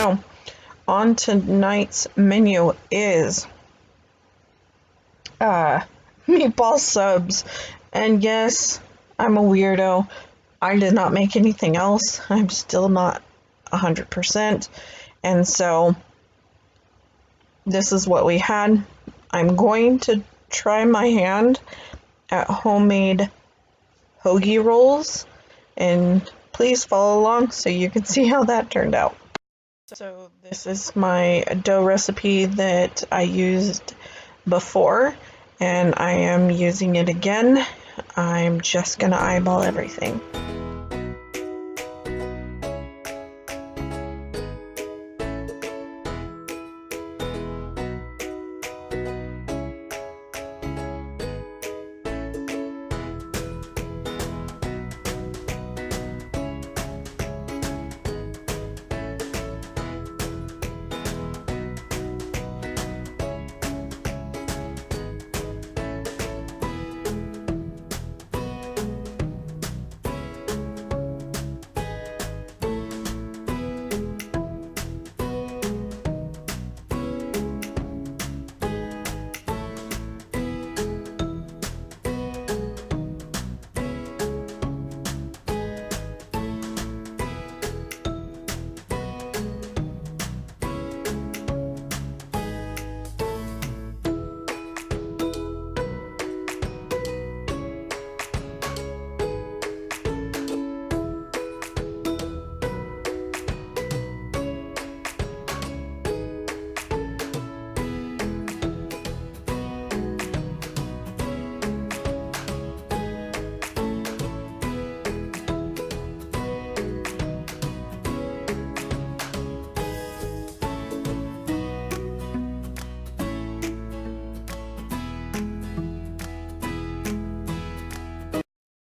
So, on tonight's menu is Meatball Subs. And yes, I'm a weirdo. I did not make anything else. I'm still not 100%. And so, this is what we had. I'm going to try my hand at homemade hoagie rolls, and please follow along so you can see how that turned out. So this is my dough recipe that I used before, and I am using it again. I'm just gonna eyeball everything.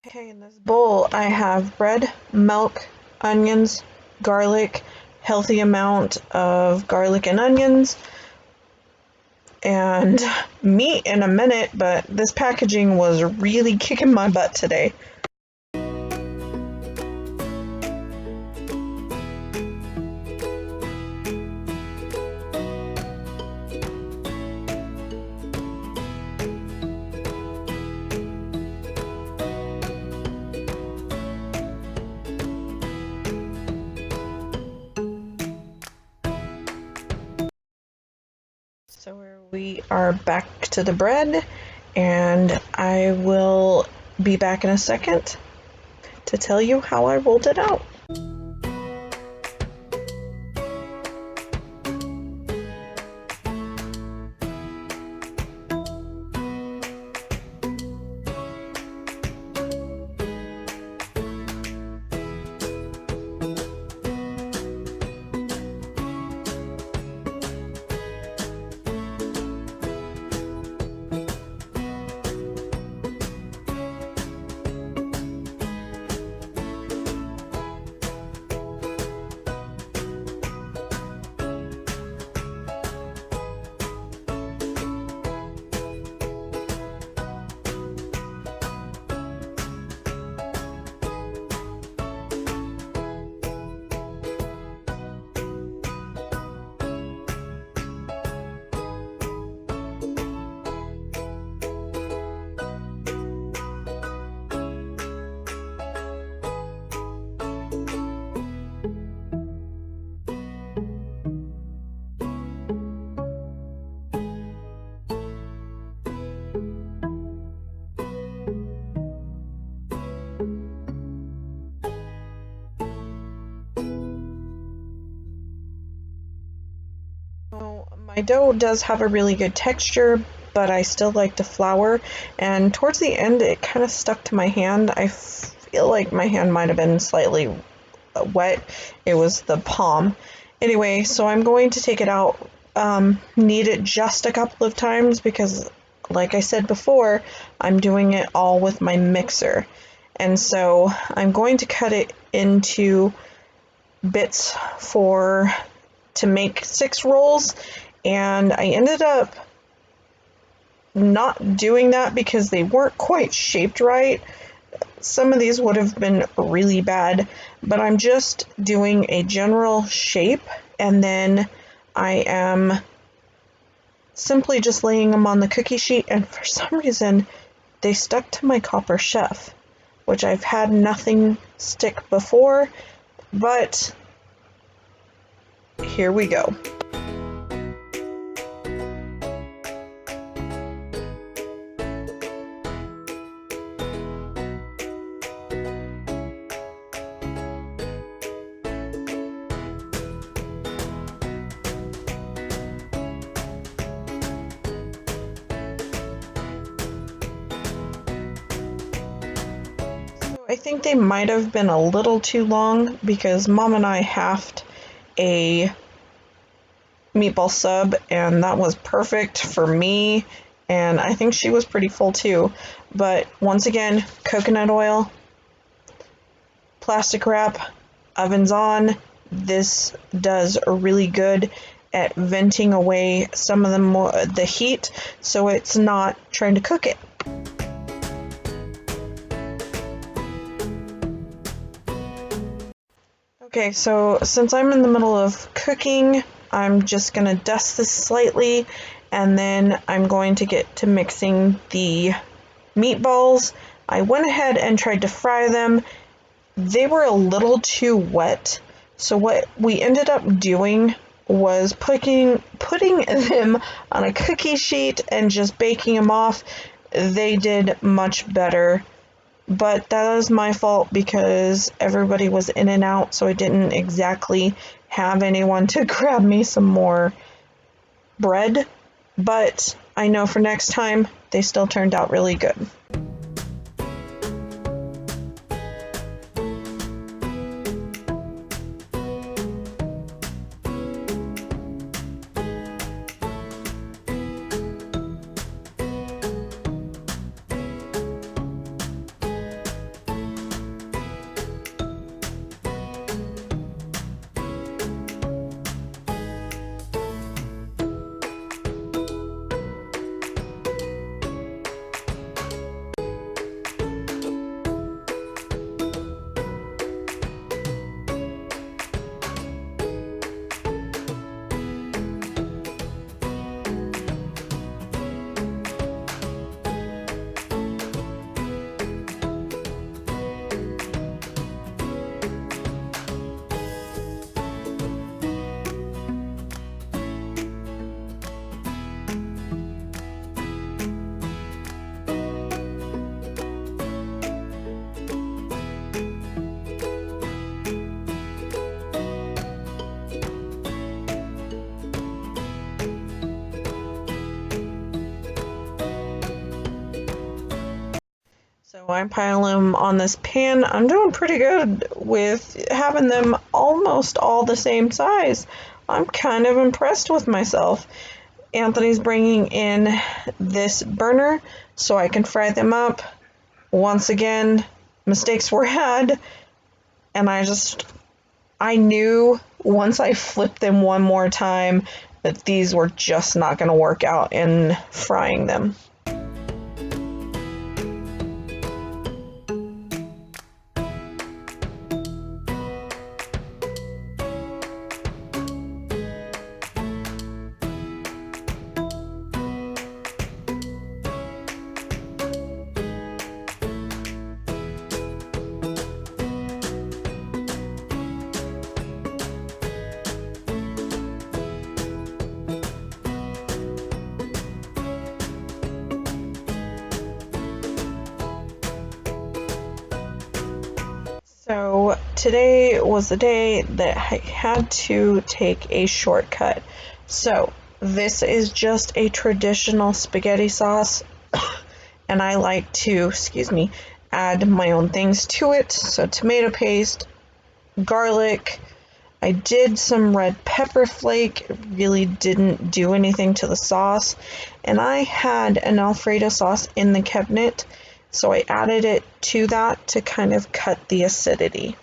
Okay, in this bowl I have bread, milk, onions, garlic, healthy amount of garlic and onions, and meat in a minute, but this packaging was really kicking my butt today. So we are back to the bread, and I will be back in a second to tell you how I rolled it out. My dough does have a really good texture, but I still like the flour, and towards the end it kind of stuck to my hand. I feel like my hand might have been slightly wet. It was the palm. Anyway, so I'm going to take it out, knead it just a couple of times because, like I said before, I'm doing it all with my mixer. And so I'm going to cut it into bits to make 6 rolls, and I ended up not doing that because they weren't quite shaped right. Some of these would have been really bad, but I'm just doing a general shape, and then I am simply just laying them on the cookie sheet, and for some reason they stuck to my copper chef, which I've had nothing stick before, but here we go. I think they might have been a little too long because Mom and I halved a meatball sub, and that was perfect for me, and I think she was pretty full too. But once again, coconut oil, plastic wrap, ovens on. This does really good at venting away some of the heat, so it's not trying to cook it. Okay, so since I'm in the middle of cooking, I'm just going to dust this slightly, and then I'm going to get to mixing the meatballs. I went ahead and tried to fry them. They were a little too wet, so what we ended up doing was putting them on a cookie sheet and just baking them off. They did much better. But that was my fault because everybody was in and out, so I didn't exactly have anyone to grab me some more bread. But I know for next time, they still turned out really good. So I'm piling them on this pan. I'm doing pretty good with having them almost all the same size. I'm kind of impressed with myself. Anthony's bringing in this burner so I can fry them up. Once again, mistakes were had, and I knew once I flipped them one more time that these were just not going to work out in frying them. So today was the day that I had to take a shortcut. So this is just a traditional spaghetti sauce, and I like to, add my own things to it. So tomato paste, garlic. I did some red pepper flake. It really didn't do anything to the sauce. And I had an Alfredo sauce in the cabinet, so I added it to that to kind of cut the acidity.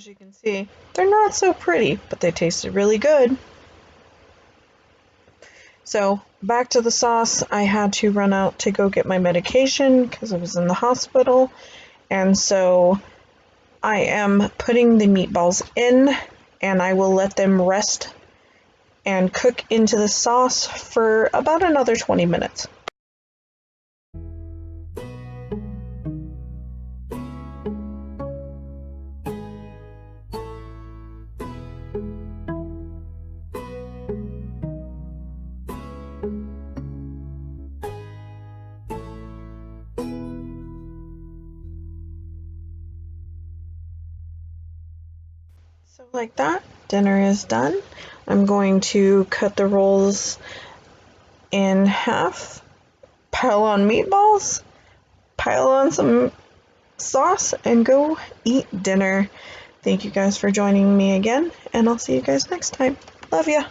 as you can see, they're not so pretty, but they tasted really good. So back to the sauce. I had to run out to go get my medication because I was in the hospital, and so I am putting the meatballs in, and I will let them rest and cook into the sauce for about another 20 minutes. So like that, dinner is done. I'm going to cut the rolls in half, pile on meatballs, pile on some sauce, and go eat dinner. Thank you guys for joining me again, and I'll see you guys next time. Love ya!